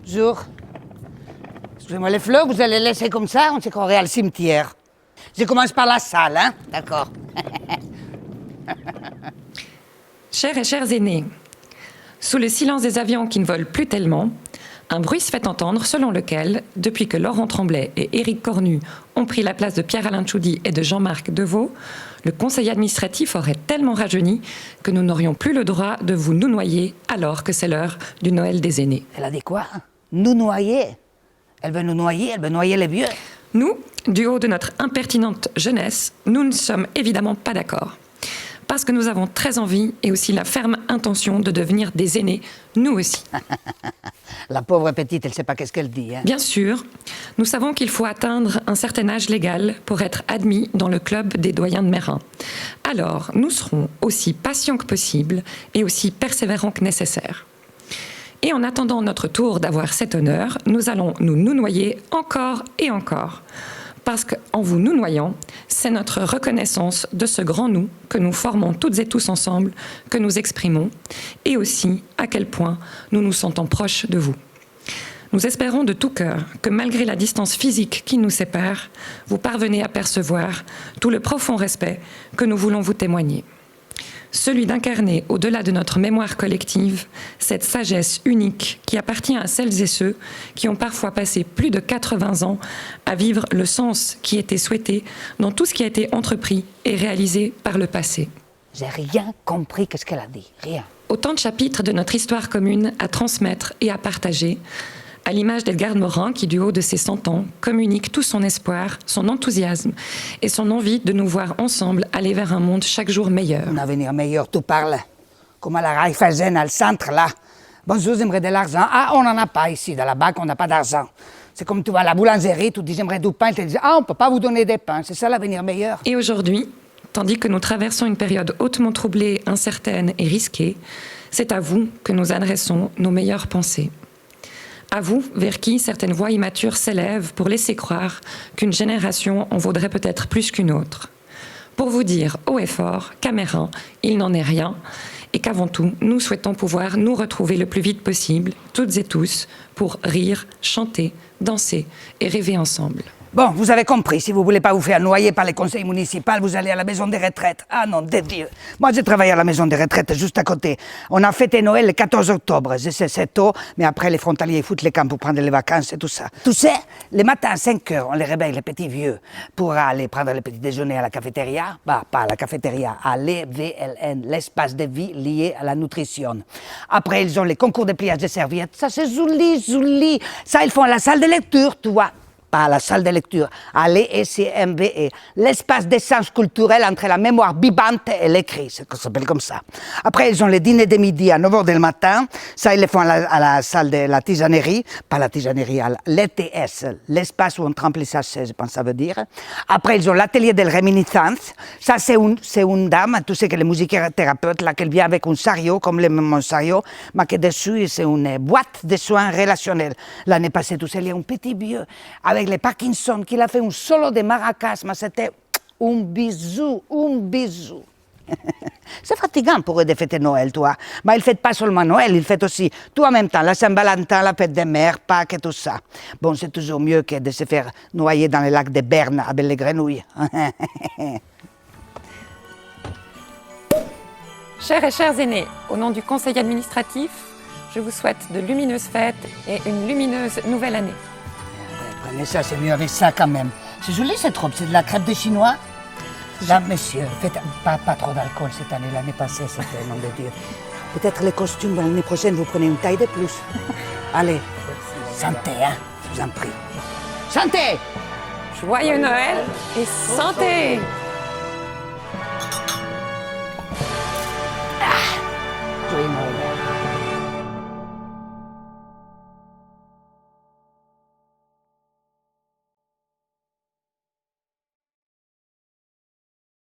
Bonjour. Excusez-moi, les fleurs, vous allez les laisser comme ça, on se croirait au cimetière. Je commence par la salle, hein? D'accord. Chers et chers aînés, sous le silence des avions qui ne volent plus tellement, un bruit se fait entendre selon lequel, depuis que Laurent Tremblay et Éric Cornu ont pris la place de Pierre-Alain Tchoudi et de Jean-Marc Deveau, le conseil administratif aurait tellement rajeuni que nous n'aurions plus le droit de vous nous noyer alors que c'est l'heure du Noël des aînés. Elle a dit quoi? Nous noyer? Elle veut nous noyer, elle veut noyer les vieux. Nous, du haut de notre impertinente jeunesse, nous ne sommes évidemment pas d'accord. Parce que nous avons très envie et aussi la ferme intention de devenir des aînés, nous aussi. La pauvre petite, elle ne sait pas qu'est-ce qu'elle dit. Hein? Bien sûr, nous savons qu'il faut atteindre un certain âge légal pour être admis dans le club des doyens de Meyrin. Alors, nous serons aussi patients que possible et aussi persévérants que nécessaire. Et en attendant notre tour d'avoir cet honneur, nous allons nous noyer encore et encore. Parce qu'en vous nous noyant, c'est notre reconnaissance de ce grand nous que nous formons toutes et tous ensemble, que nous exprimons, et aussi à quel point nous nous sentons proches de vous. Nous espérons de tout cœur que malgré la distance physique qui nous sépare, vous parvenez à percevoir tout le profond respect que nous voulons vous témoigner. Celui d'incarner, au-delà de notre mémoire collective, cette sagesse unique qui appartient à celles et ceux qui ont parfois passé plus de 80 ans à vivre le sens qui était souhaité dans tout ce qui a été entrepris et réalisé par le passé. J'ai rien compris qu'est-ce qu'elle a dit, rien. Autant de chapitres de notre histoire commune à transmettre et à partager, à l'image d'Edgar Morin qui, du haut de ses 100 ans, communique tout son espoir, son enthousiasme et son envie de nous voir ensemble aller vers un monde chaque jour meilleur. Un avenir meilleur, tu parles. Comme à la Raiffeisen, au centre, là. Bonjour, j'aimerais de l'argent. Ah, on n'en a pas ici, dans la banque, on n'a pas d'argent. C'est comme tu vas à la boulangerie, tu dis j'aimerais du pain, tu te dis ah, on ne peut pas vous donner des pains. C'est ça l'avenir meilleur. Et aujourd'hui, tandis que nous traversons une période hautement troublée, incertaine et risquée, c'est à vous que nous adressons nos meilleures pensées. À vous, vers qui certaines voix immatures s'élèvent pour laisser croire qu'une génération en vaudrait peut-être plus qu'une autre. Pour vous dire haut et fort qu'à Meyrin, il n'en est rien, et qu'avant tout, nous souhaitons pouvoir nous retrouver le plus vite possible, toutes et tous, pour rire, chanter, danser et rêver ensemble. Bon, vous avez compris, si vous ne voulez pas vous faire noyer par les conseils municipaux, vous allez à la maison des retraites. Ah non, de Dieu. Moi, j'ai travaillé à la maison des retraites, juste à côté. On a fêté Noël le 14 octobre. Je sais, c'est tôt, mais après, les frontaliers foutent les camps pour prendre les vacances et tout ça. Tu sais, les matins à 5 heures, on les réveille, les petits vieux, pour aller prendre le petit déjeuner à la cafétéria. Bah, pas à la cafétéria, à l'EVLN, l'espace de vie lié à la nutrition. Après, ils ont les concours de pliage de serviettes. Ça, c'est joli. Ça, ils font à la salle de lecture, tu vois. Pas à la salle de lecture, à l'ESCMVE, l'espace d'échange culturel entre la mémoire vivante et l'écrit, ça s'appelle comme ça. Après, ils ont les dîners de midi à 9h du matin, ça, ils le font à la salle de la tisanerie, pas la tisanerie, à l'ETS, l'espace où on trempe les sachets, je pense que ça veut dire. Après, ils ont l'atelier de réminiscence, ça, c'est une dame, tu sais que les musicothérapeutes, là, qu'elle vient avec un chariot, comme mon chariot, mais que dessus, c'est une boîte de soins relationnels. L'année passée, tu sais, il y a un petit vieux, avec les Parkinson, qu'il a fait un solo de maracas, mais c'était un bisou. C'est fatigant pour eux de fêter Noël, toi. Mais ils ne fêtent pas seulement Noël, ils fêtent aussi tout en même temps, la Saint-Valentin, la fête des mères, Pâques et tout ça. Bon, c'est toujours mieux que de se faire noyer dans le lac de Berne avec les grenouilles. Chers et chers aînés, au nom du conseil administratif, je vous souhaite de lumineuses fêtes et une lumineuse nouvelle année. Prenez ça, c'est mieux avec ça quand même. C'est joli cette robe, c'est de la crêpe de chinois. Là, monsieur, faites pas trop d'alcool cette année, l'année passée, c'était, nom de Dieu. Peut-être les costumes, l'année prochaine, vous prenez une taille de plus. Allez, santé, hein, je vous en prie. Santé! Joyeux Noël et santé!